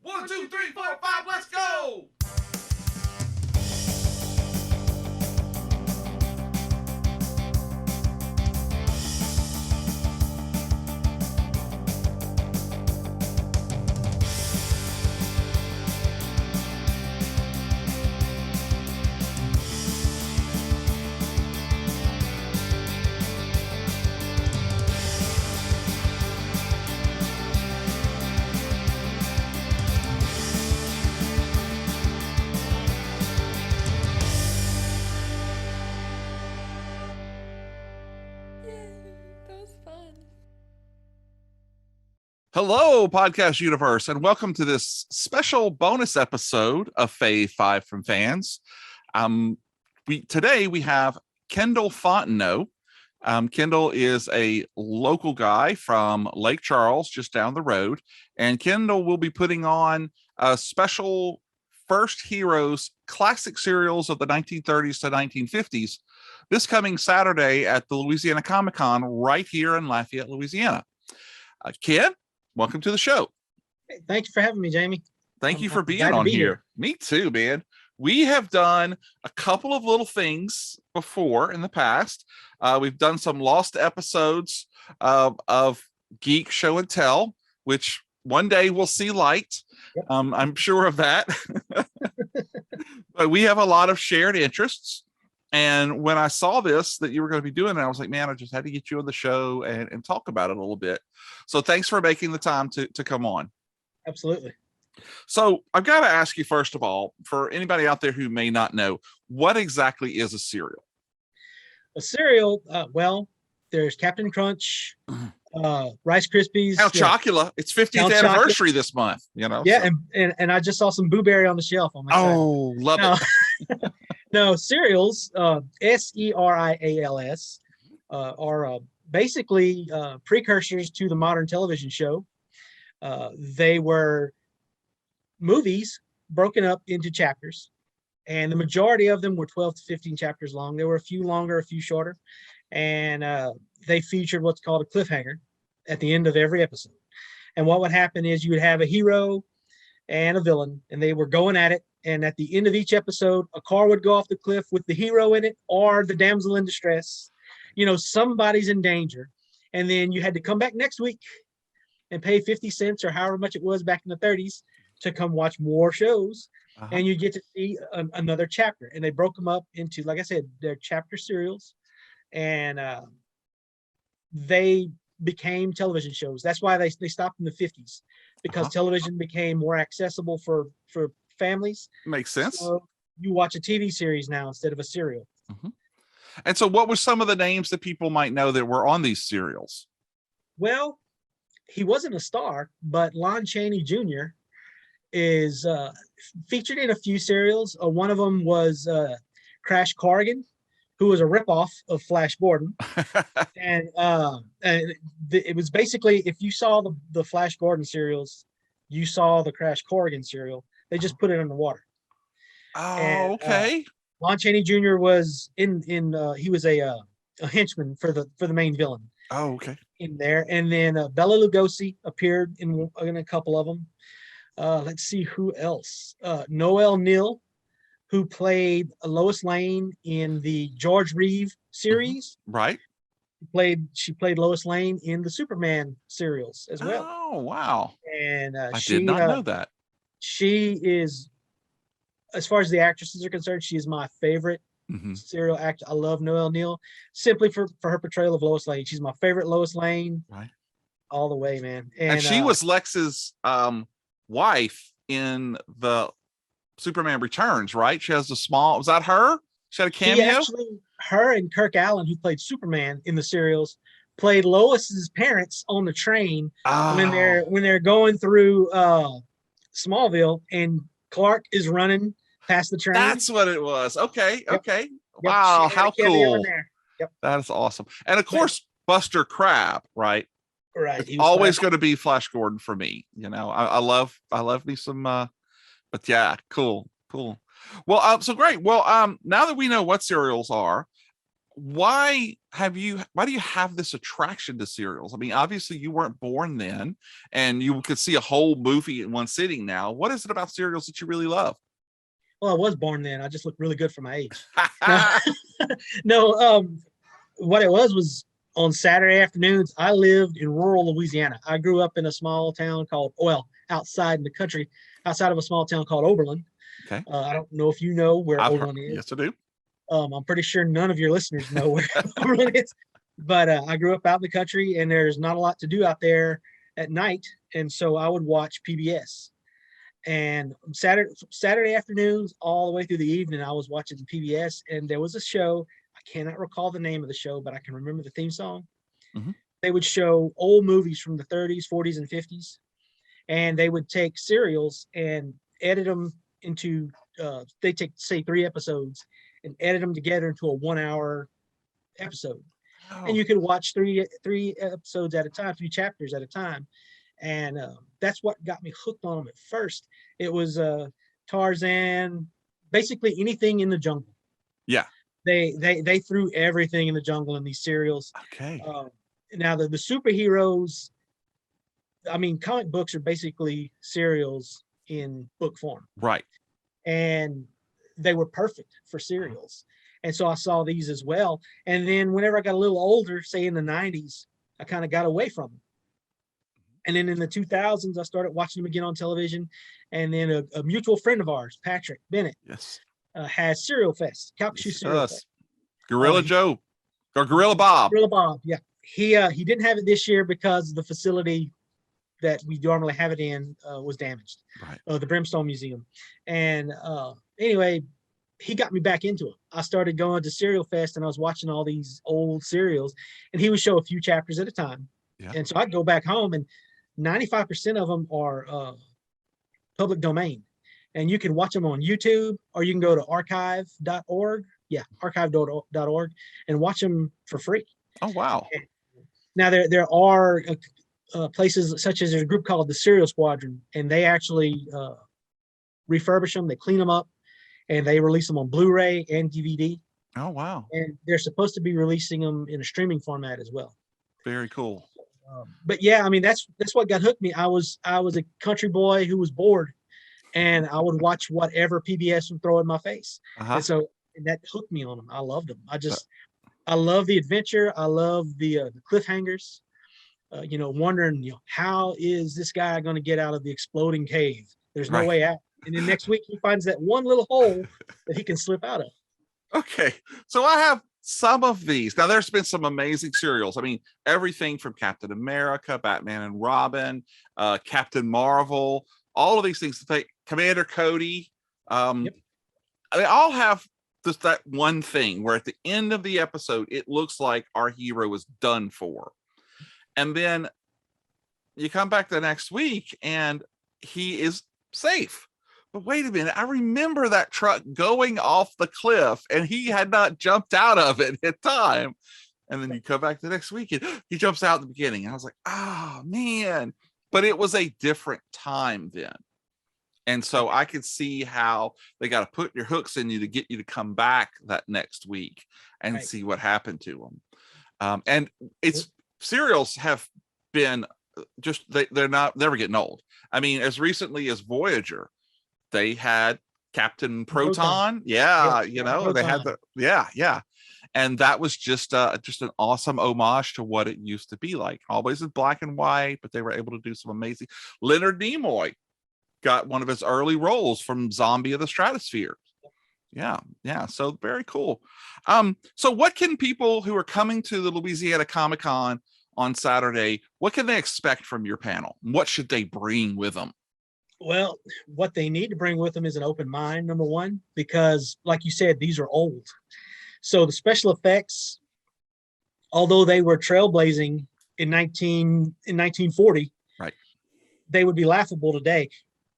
1, 2, 3, 4, 5, let's go! Hello, podcast universe, and welcome to this special bonus episode of Fave from Fans. Today we have Kendall Fontenot. Kendall is a local guy from Lake Charles, just down the road, and Kendall will be putting on a special First Heroes classic serials of the 1930s to 1950s this coming Saturday at the Louisiana Comic-Con right here in Lafayette, Louisiana. Ken, welcome to the show. Hey, thank you for having me, Jamie. Thank you for being on here. Me too, man. We have done a couple of little things before in the past. We've done some lost episodes of Geek Show and Tell, which one day will see light. Yep. I'm sure of that. But we have a lot of shared interests. And when I saw this, that you were going to be doing it, I was like, man, I just had to get you on the show and talk about it a little bit. So thanks for making the time to come on. Absolutely. So I've got to ask you, first of all, for anybody out there who may not know, what exactly is a cereal? A cereal, well, there's Captain Crunch, Rice Krispies. Count Chocula. It's 50th anniversary this month, you know. Yeah, so. and I just saw some Blueberry on the shelf on my side. Love it. No, cereals, SERIALS, are basically precursors to the modern television show. They were movies broken up into chapters, and the majority of them were 12 to 15 chapters long. There were a few longer, a few shorter, and they featured what's called a cliffhanger at the end of every episode. And what would happen is you would have a hero and a villain, and they were going at it. And at the end of each episode, a car would go off the cliff with the hero in it or the damsel in distress. You know, somebody's in danger. And then you had to come back next week and pay 50 cents or however much it was back in the 30s to come watch more shows. And you get to see another chapter. And they broke them up into, like I said, they're chapter serials. And they became television shows. That's why they stopped in the 50s, because television became more accessible for families. Makes sense. So you watch a TV series now instead of a serial. And so what were some of the names that people might know that were on these serials? Well, he wasn't a star, but Lon Chaney Jr. is featured in a few serials. One of them was Crash Corrigan, who was a ripoff of Flash Gordon. and it was basically, if you saw the Flash Gordon serials, you saw the Crash Corrigan serial. They just put it underwater. Okay. Lon Chaney Jr. was he was a henchman for the main villain. Okay. In there, and then Bela Lugosi appeared in a couple of them. Let's see who else. Noelle Neal, who played Lois Lane in the George Reeve series. Right. She played Lois Lane in the Superman serials as well. Oh, wow. And I did not know that. She is, as far as the actresses are concerned, she is my favorite serial actor. I love Noelle Neal simply for her portrayal of Lois Lane. She's my favorite Lois Lane. Right. All the way, man. And she was Lex's wife in the Superman Returns, right? She has was that her? She had a cameo? Her and Kirk Allen, who played Superman in the serials, played Lois's parents on the train when they're going through Smallville, and Clark is running past the train. That's what it was. Okay. Yep. Okay. Yep. Wow. How cool. Yep. That is awesome. And of course, Buster Crabbe, right? Right. It's always going to be Flash Gordon for me. You know, I love me some, but yeah, cool. Well, so great. Well, now that we know what serials are, why do you have this attraction to serials? I mean, obviously you weren't born then, and you could see a whole movie in one sitting now. What is it about serials that you really love? Well, I was born then. I just look really good for my age. No, no. What it was on Saturday afternoons. I lived in rural Louisiana. I grew up in a small town called, well, outside in the country, outside of a small town called Oberlin. Okay. I don't know if you know where I've Oberlin heard, is. yes, I do. I'm pretty sure none of your listeners know where Oberlin is. But I grew up out in the country, and there's not a lot to do out there at night, and so I would watch PBS. And Saturday afternoons all the way through the evening, I was watching PBS, and there was a show. I cannot recall the name of the show, but I can remember the theme song. Mhm. They would show old movies from the 30s, 40s, and 50s, and they would take serials and edit them into. They take, say, 3 episodes and edit them together into a 1-hour episode, and Oh, you could watch three episodes at a time, 3 chapters at a time. And that's what got me hooked on them at first. It was Tarzan, basically anything in the jungle. yeah. They threw everything in the jungle in these serials. Okay. Now the superheroes, I mean, comic books are basically serials in book form, Right. and they were perfect for serials. And so I saw these as well. And then whenever I got a little older, say in the 90s, I kind of got away from them. And then in the 2000s, I started watching them again on television. And then a mutual friend of ours, Patrick Bennett, Yes. has Cereal Fest, Calcasieu Yes, it Cereal does. Fest. Gorilla Joe or Gorilla Bob. Gorilla Bob, yeah. He didn't have it this year because the facility that we normally have it in was damaged. Right. The Brimstone Museum. And anyway, he got me back into it. I started going to Cereal Fest, and I was watching all these old serials, and he would show a few chapters at a time. Yeah. And so I'd go back home, and 95% of them are public domain. And you can watch them on YouTube, or you can go to archive.org. Yeah, archive.org, and watch them for free. Oh, wow. Now, there are places such as there's a group called the Serial Squadron, and they actually refurbish them, they clean them up, and they release them on Blu-ray and DVD. Oh, wow. And they're supposed to be releasing them in a streaming format as well. Very cool. But yeah, I mean, that's what got hooked me. I was a country boy who was bored, and I would watch whatever PBS would throw in my face. Uh-huh. And that hooked me on them. I loved them. I love the adventure. I love the cliffhangers. Wondering, how is this guy going to get out of the exploding cave? There's no way out. And then next week he finds that one little hole that he can slip out of. Okay, so I have some of these. Now, there's been some amazing serials. I mean, everything from Captain America, Batman and Robin, Captain Marvel, all of these things. Commander Cody. Yep. They all have just that one thing where at the end of the episode, it looks like our hero is done for. And then you come back the next week and he is safe. But wait a minute, I remember that truck going off the cliff and he had not jumped out of it in time. And then you come back the next week and he jumps out at the beginning. And I was like, oh, man. But it was a different time then. And so I could see how they got to put your hooks in you to get you to come back that next week and see what happened to them. And it's serials have been just, they're not never getting old. I mean, as recently as Voyager, they had Captain Proton. Yeah, Proton. They had yeah. And that was just an awesome homage to what it used to be like. Always in black and white, but they were able to do some amazing. Leonard Nimoy got one of his early roles from Zombie of the Stratosphere. Yeah. So very cool. So what can people who are coming to the Louisiana Comic-Con on Saturday, what can they expect from your panel? What should they bring with them? Well, what they need to bring with them is an open mind, number one, because like you said, these are old. So the special effects, although they were trailblazing in 1940, right, they would be laughable today,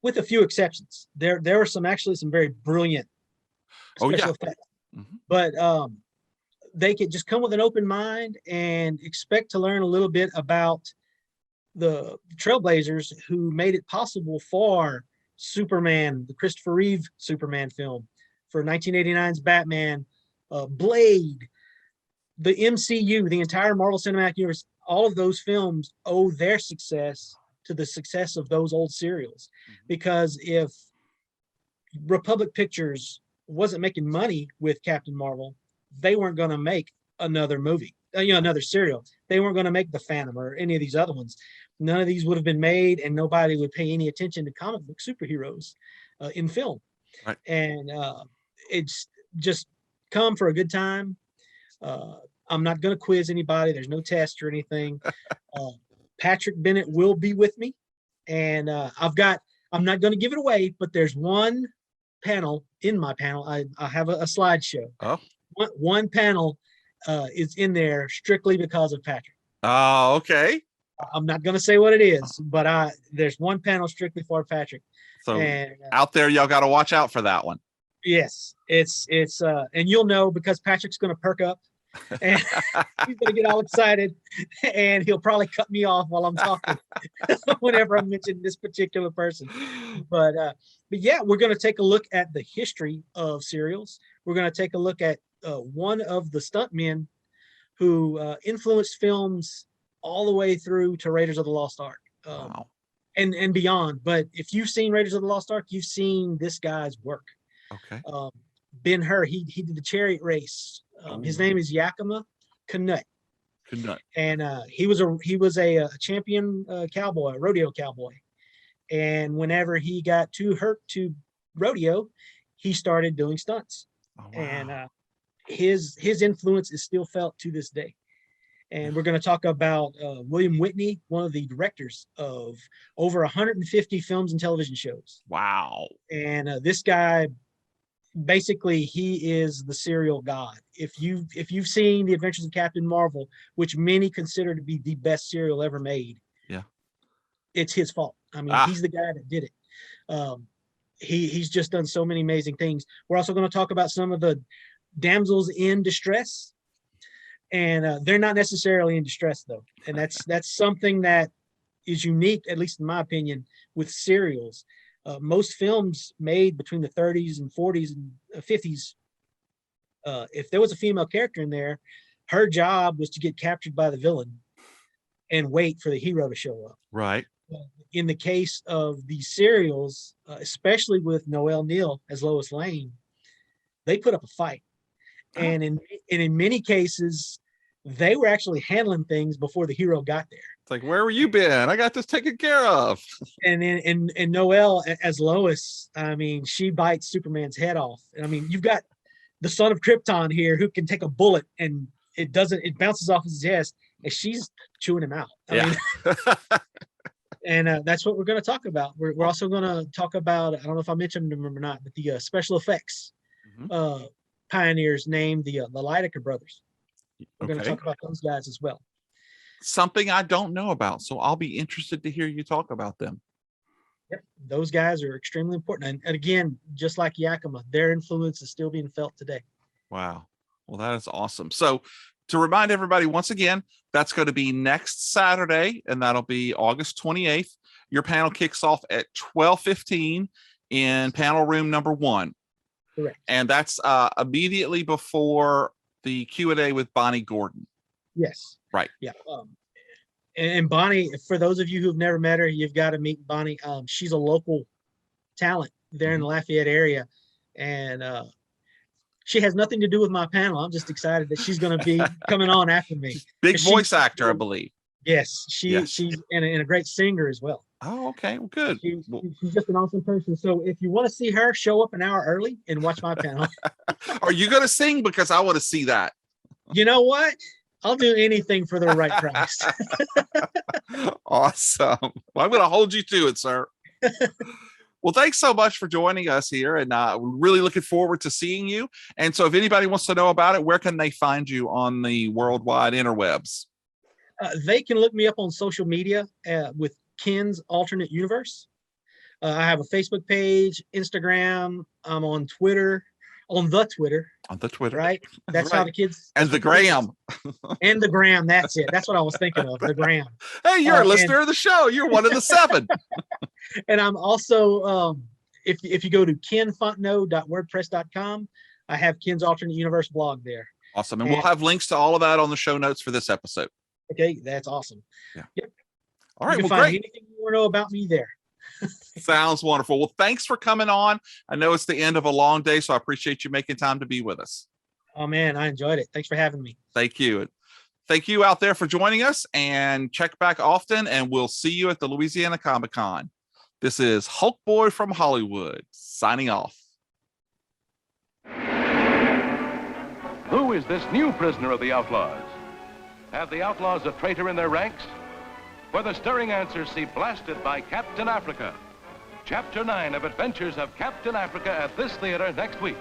with a few exceptions. There are some very brilliant special effects, but they could just come with an open mind and expect to learn a little bit about the trailblazers who made it possible for Superman, the Christopher Reeve Superman film, for 1989's Batman, Blade, the MCU, the entire Marvel Cinematic Universe, all of those films owe their success to the success of those old serials. Because if Republic Pictures wasn't making money with Captain Marvel, they weren't going to make another movie, another serial. They weren't going to make The Phantom or any of these other ones. None of these would have been made, and nobody would pay any attention to comic book superheroes in film. Right. And it's just come for a good time. I'm not going to quiz anybody. There's no test or anything. Patrick Bennett will be with me, and I'm not going to give it away, but there's one panel in my panel. I have a slideshow. Oh, one panel is in there strictly because of Patrick. Oh, okay. I'm not going to say what it is, but there's one panel strictly for Patrick. So and, out there, y'all got to watch out for that one. Yes, it's and you'll know because Patrick's going to perk up and he's going to get all excited, and he'll probably cut me off while I'm talking whenever I mention this particular person. But yeah, we're going to take a look at the history of serials. We're going to take a look at one of the stuntmen who influenced films all the way through to Raiders of the Lost Ark. Wow. And beyond. But if you've seen Raiders of the Lost Ark, you've seen this guy's work. Okay. Ben-Hur, he did the chariot race. His name is Yakima Canutt. And he was a champion cowboy, rodeo cowboy. And whenever he got too hurt to rodeo, he started doing stunts. Oh, wow. And his influence is still felt to this day. And we're going to talk about William Whitney, one of the directors of over 150 films and television shows. Wow. And this guy, basically, he is the serial god. If you've seen The Adventures of Captain Marvel, which many consider to be the best serial ever made, yeah, it's his fault. I mean, he's the guy that did it. He's just done so many amazing things. We're also going to talk about some of the damsels in distress. And they're not necessarily in distress, though. And that's something that is unique, at least in my opinion, with serials. Most films made between the 30s and 40s and 50s, if there was a female character in there, her job was to get captured by the villain and wait for the hero to show up. Right. In the case of these serials, especially with Noelle Neal as Lois Lane, they put up a fight. And in many cases, they were actually handling things before the hero got there. It's like, where were you been? I got this taken care of. And Noelle as Lois, I mean, she bites Superman's head off. And I mean, you've got the son of Krypton here who can take a bullet and it bounces off his chest, and she's chewing him out. I mean, and that's what we're going to talk about. We're also going to talk about, I don't know if I mentioned them or not, but the special effects pioneers named the Lydecker brothers. We're going to talk about those guys as well. Something I don't know about, so I'll be interested to hear you talk about them. Yep, those guys are extremely important. And again, just like Yakima, their influence is still being felt today. Wow. Well, that is awesome. So to remind everybody, once again, that's going to be next Saturday, and that'll be August 28th. Your panel kicks off at 12:15 in panel room number 1. Correct. And that's immediately before the Q&A with Bonnie Gordon. Yes. Right. Yeah. And Bonnie, for those of you who've never met her, you've got to meet Bonnie. She's a local talent there in the Lafayette area. And she has nothing to do with my panel. I'm just excited that she's going to be coming on after me. Big voice actor, I believe. Yes. She's and a great singer as well. Oh, okay. Well, good. She's just an awesome person. So if you want to see her, show up an hour early and watch my panel. Are you going to sing? Because I want to see that. You know what? I'll do anything for the right price. Awesome. Well, I'm going to hold you to it, sir. Well, thanks so much for joining us here, and we're really looking forward to seeing you. And so if anybody wants to know about it, where can they find you on the worldwide interwebs? They can look me up on social media with Ken's Alternate Universe. I have a Facebook page, Instagram. I'm on Twitter. On the Twitter, right? That's right. How the kids. And the Gram. And the Gram. That's it. That's what I was thinking of. The Gram. Hey, you're a listener of the show. You're one of the 7. And I'm also, if you go to kenfontenot.wordpress.com, I have Ken's Alternate Universe blog there. Awesome. And we'll have links to all of that on the show notes for this episode. Okay, that's awesome. Yeah. Yep. All right. You can Well, find great. anything you want to know about me there. Sounds wonderful. Well, thanks for coming on. I know it's the end of a long day, so I appreciate you making time to be with us. Oh man, I enjoyed it. Thanks for having me. Thank you. Thank you out there for joining us, and check back often, and we'll see you at the Louisiana Comic-Con. This is Hulk Boy from Hollywood signing off. Who is this new prisoner of the Outlaws? Have the Outlaws a traitor in their ranks? For the stirring answers, see Blasted by Captain Africa. Chapter 9 of Adventures of Captain Africa at this theater next week.